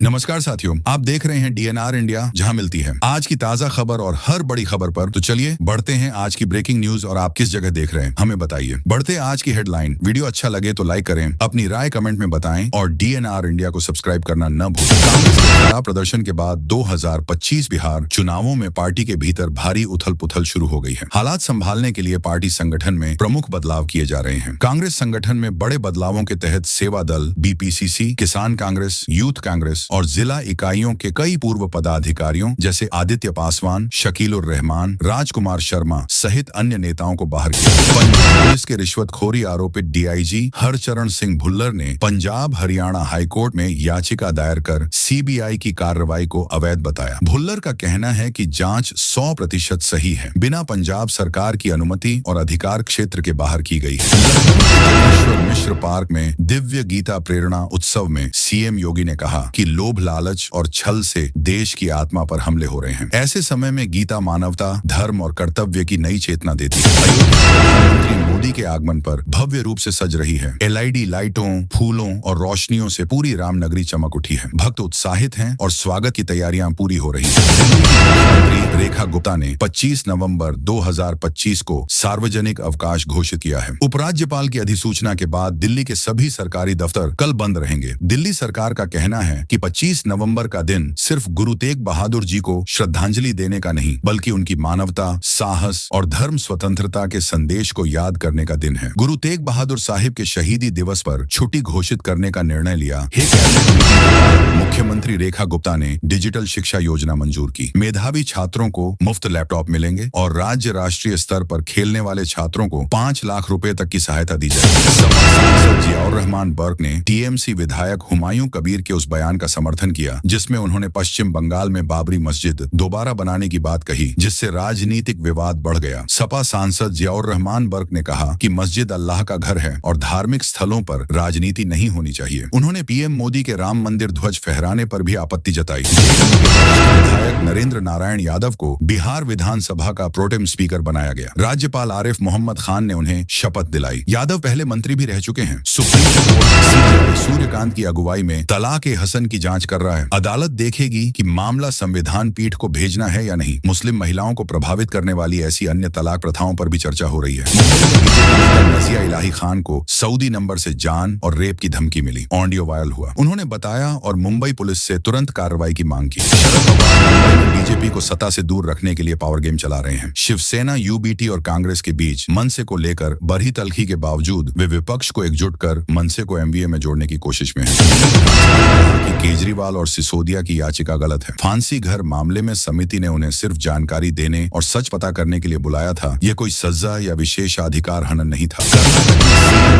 नमस्कार साथियों, आप देख रहे हैं डीएनआर इंडिया, जहां मिलती है आज की ताजा खबर और हर बड़ी खबर पर। तो चलिए बढ़ते हैं आज की ब्रेकिंग न्यूज। और आप किस जगह देख रहे हैं हमें बताइए। बढ़ते आज की हेडलाइन। वीडियो अच्छा लगे तो लाइक करें, अपनी राय कमेंट में बताएं और डीएनआर इंडिया को सब्सक्राइब करना न भूलें। कांग्रेस के खिलाफ प्रदर्शन के बाद 2025 बिहार चुनावों में पार्टी के भीतर भारी उथल पुथल शुरू हो गई है। हालात संभालने के लिए पार्टी संगठन में प्रमुख बदलाव किए जा रहे हैं। कांग्रेस संगठन में बड़े बदलावों के तहत सेवा दल, बीपीसीसी, किसान कांग्रेस, यूथ कांग्रेस और जिला इकाइयों के कई पूर्व पदाधिकारियों जैसे आदित्य पासवान, शकील उर रहमान, राजकुमार शर्मा सहित अन्य नेताओं को बाहर किया। पंजाब पुलिस के रिश्वतखोरी आरोपित डीआईजी हरचरण सिंह भुल्लर ने पंजाब हरियाणा हाईकोर्ट में याचिका दायर कर सीबीआई की कार्रवाई को अवैध बताया। भुल्लर का कहना है कि जांच 100% सही है, बिना पंजाब सरकार की अनुमति और अधिकार क्षेत्र के बाहर की गई है। जगदीश्वर मिश्र पार्क में दिव्य गीता प्रेरणा उत्सव में सीएम योगी ने कहा कि लोभ, लालच और छल से देश की आत्मा पर हमले हो रहे हैं। ऐसे समय में गीता मानवता, धर्म और कर्तव्य की नई चेतना देती है। प्रधानमंत्री मोदी के आगमन पर भव्य रूप से सज रही है। एलईडी लाइटों, फूलों और रोशनियों से पूरी रामनगरी चमक उठी है। भक्त उत्साहित हैं और स्वागत की तैयारियां पूरी हो रही हैं। मुख्यमंत्री रेखा गुप्ता ने 25 नवंबर 2025 को सार्वजनिक अवकाश घोषित किया है। उपराज्यपाल की अधिसूचना के बाद दिल्ली के सभी सरकारी दफ्तर कल बंद रहेंगे। दिल्ली सरकार का कहना है कि 25 नवंबर का दिन सिर्फ गुरु तेग बहादुर जी को श्रद्धांजलि देने का नहीं, बल्कि उनकी मानवता, साहस और धर्म स्वतंत्रता के संदेश को याद करने का दिन है। गुरु तेग बहादुर साहिब के शहीदी दिवस पर छुट्टी घोषित करने का निर्णय लिया। मुख्यमंत्री रेखा गुप्ता ने डिजिटल शिक्षा योजना मंजूर की। मेधावी छात्रों को मुफ्त लैपटॉप मिलेंगे और राज्य राष्ट्रीय स्तर पर खेलने वाले छात्रों को 5 लाख रुपए तक की सहायता दी जाएगी। सांसद जियाउर रहमान बर्क ने टीएमसी विधायक हुमायूं कबीर के उस बयान का समर्थन किया जिसमें उन्होंने पश्चिम बंगाल में बाबरी मस्जिद दोबारा बनाने की बात कही, जिससे राजनीतिक विवाद बढ़ गया। सपा सांसद जियाउर रहमान बर्क ने कहा कि मस्जिद अल्लाह का घर है और धार्मिक स्थलों पर राजनीति नहीं होनी चाहिए। उन्होंने पीएम मोदी के राम मंदिर ध्वज फहराने पर भी आपत्ति जताई। विधायक नरेंद्र नारायण यादव को बिहार विधानसभा का प्रोटेम स्पीकर बनाया गया। राज्यपाल आरिफ मोहम्मद खान ने उन्हें शपथ दिलाई। यादव पहले मंत्री भी रह चुके हैं। सुप्रीम कोर्ट सूर्यकांत की अगुवाई में तलाक-ए हसन की जांच कर रहा है। अदालत देखेगी कि मामला संविधान पीठ को भेजना है या नहीं। मुस्लिम महिलाओं को प्रभावित करने वाली ऐसी अन्य तलाक प्रथाओं पर भी चर्चा हो रही है। नजिया इलाही खान को सऊदी नंबर से जान और रेप की धमकी मिली। ऑडियो वायरल हुआ। उन्होंने बताया और मुंबई पुलिस से तुरंत कार्रवाई की मांग की। बीजेपी को सत्ता से दूर रखने के लिए पावर गेम चला रहे हैं। शिवसेना, यूबीटी और कांग्रेस के बीच मनसे को लेकर बढ़ी तल्खी के बावजूद वे विपक्ष को एकजुट कर मनसे को एमवीए में जोड़ने की कोशिश में है। केजरीवाल और सिसोदिया की याचिका गलत है। फांसी घर मामले में समिति ने उन्हें सिर्फ जानकारी देने और सच पता करने के लिए बुलाया था। यह कोई सजा या विशेषाधिकार हनन नहीं था।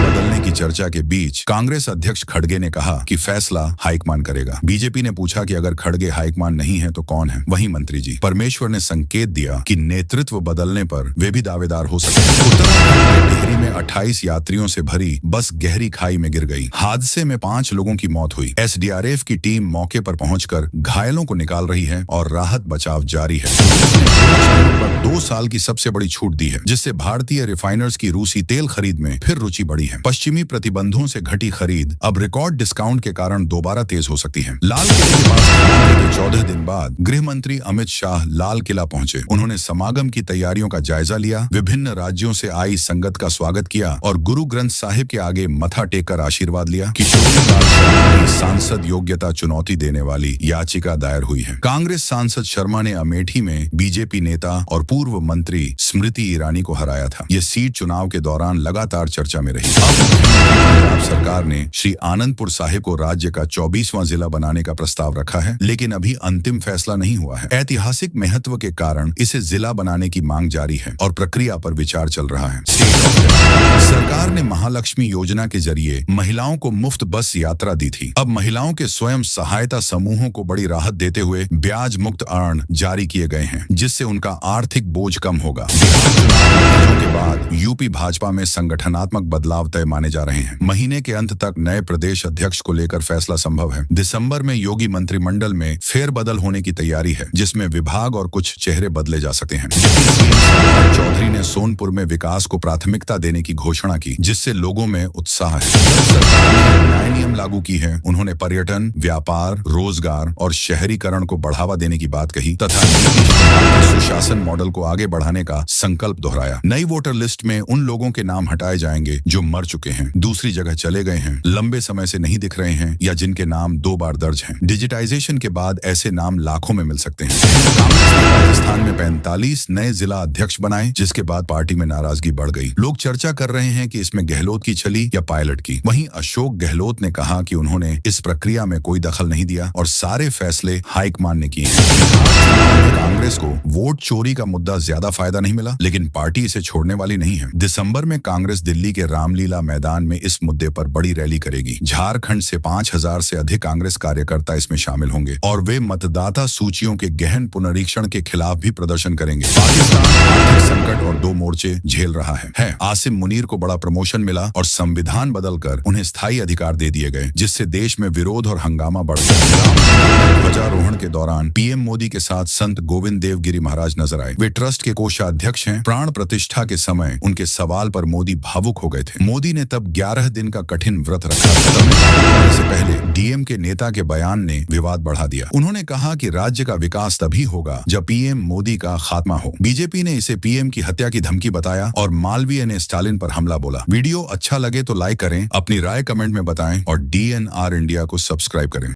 बदलने की चर्चा के बीच कांग्रेस अध्यक्ष खड़गे ने कहा कि फैसला हाईकमान करेगा। बीजेपी ने पूछा कि अगर खड़गे हाईकमान नहीं है तो कौन है? वही मंत्री जी। परमेश्वर ने संकेत दिया कि नेतृत्व बदलने पर वे भी दावेदार हो सकते हैं। उत्तराखंड के टिहरी में 28 यात्रियों से भरी बस गहरी खाई में गिर गई। हादसे में 5 लोगों की मौत हुई। एसडीआरएफ की टीम मौके पर पहुंचकर घायलों को निकाल रही है और राहत बचाव जारी है। 2 साल की सबसे बड़ी छूट दी है, जिससे भारतीय रिफाइनर्स की रूसी तेल खरीद में फिर रुचि बढ़ी है। पश्चिमी प्रतिबंधों से घटी खरीद अब रिकॉर्ड डिस्काउंट के कारण दोबारा तेज हो सकती है। लाल किले के पास 14 दिन बाद गृह मंत्री अमित शाह लाल किला पहुंचे। उन्होंने समागम की तैयारियों का जायजा लिया, विभिन्न राज्यों से आई संगत का स्वागत किया और गुरु ग्रंथ साहिब के आगे मथा टेक कर आशीर्वाद लिया। किशोरीलाल शर्मा की सांसद योग्यता चुनौती देने वाली याचिका दायर हुई है। कांग्रेस सांसद शर्मा ने अमेठी में बीजेपी नेता और पूर्व मंत्री स्मृति ईरानी को हराया था। ये सीट चुनाव के दौरान लगातार चर्चा में रही। पंजाब सरकार ने श्री आनंदपुर साहिब को राज्य का 24वां जिला बनाने का प्रस्ताव रखा है, लेकिन अभी अंतिम फैसला नहीं हुआ है। ऐतिहासिक महत्व के कारण इसे जिला बनाने की मांग जारी है और प्रक्रिया पर विचार चल रहा है। सरकार ने महालक्ष्मी योजना के जरिए महिलाओं को मुफ्त बस यात्रा दी थी। अब महिलाओं के स्वयं सहायता समूहों को बड़ी राहत देते हुए ब्याज मुक्त ऋण जारी किए गए हैं, जिससे उनका आर्थिक बोझ कम होगा। बिहार चुनाव नतीजों के बाद यूपी भाजपा में संगठनात्मक बदलाव तय माने जा रहे हैं। महीने के अंत तक नए प्रदेश अध्यक्ष को लेकर फैसला संभव है। दिसंबर में योगी मंत्रिमंडल में फेरबदल होने की तैयारी है, जिसमें विभाग और कुछ चेहरे बदले जा सकते हैं। चौधरी ने सोनपुर में विकास को प्राथमिकता देने की घोषणा की, जिससे लोगों में उत्साह है। सरकार ने नए नियम लागू की है। उन्होंने पर्यटन, व्यापार, रोजगार और शहरीकरण को बढ़ावा देने की बात कही तथा सुशासन मॉडल को आगे बढ़ाने का संकल्प दोहराया। नई वोटर लिस्ट में उन लोगों के नाम हटाए जाएंगे जो मर चुके हैं, दूसरी जगह चले गए हैं, लंबे समय से नहीं दिख रहे हैं या जिनके नाम 2 बार दर्ज हैं। डिजिटाइजेशन के बाद ऐसे नाम लाखों में मिल सकते हैं। कांग्रेस ने राजस्थान में 45 नए जिला अध्यक्ष बनाए, जिसके बाद पार्टी में नाराजगी बढ़ गई। लोग चर्चा कर रहे हैं कि इसमें गहलोत की छली या पायलट की। वहीं अशोक गहलोत ने कहा कि उन्होंने इस प्रक्रिया में कोई दखल नहीं दिया और सारे फैसले हाईकमान ने किए हैं। कांग्रेस को वोट चोरी का मुद्दा ज्यादा फायदा नहीं मिला, लेकिन पार्टी इसे छोड़ने वाली नहीं है। दिसंबर में कांग्रेस दिल्ली के रामलीला मैदान में इस मुद्दे पर बड़ी रैली करेगी। झारखंड से 5000 से अधिक कांग्रेस कार्यकर्ता इसमें शामिल होंगे और वे मतदाता सूचियों के गहन पुनरीक्षण के खिलाफ भी प्रदर्शन करेंगे। पाकिस्तान आर्थिक संकट और 2 मोर्चे झेल रहा है। आसिम मुनीर को बड़ा प्रमोशन मिला और संविधान बदलकर उन्हें स्थायी अधिकार दे दिए गए, जिससे देश में विरोध और हंगामा बढ़ गया। ध्वजारोहण के दौरान पीएम मोदी के साथ संत गोविंद देव गिरी महाराज नजर आए। वे ट्रस्ट के कोषाध्यक्ष हैं। प्राण प्रतिष्ठा के समय उनके सवाल पर मोदी भावुक हो गए थे। मोदी ने तब 11 दिन का कठिन व्रत रखा। से पहले डीएम के नेता के बयान ने विवाद बढ़ा दिया। उन्होंने कहा कि राज्य का विकास तभी होगा जब पीएम मोदी का खात्मा हो। बीजेपी ने इसे पीएम की हत्या की धमकी बताया और मालवीय ने स्टालिन पर हमला बोला। वीडियो अच्छा लगे तो लाइक करें, अपनी राय कमेंट में बताएं और DNR इंडिया को सब्सक्राइब करें।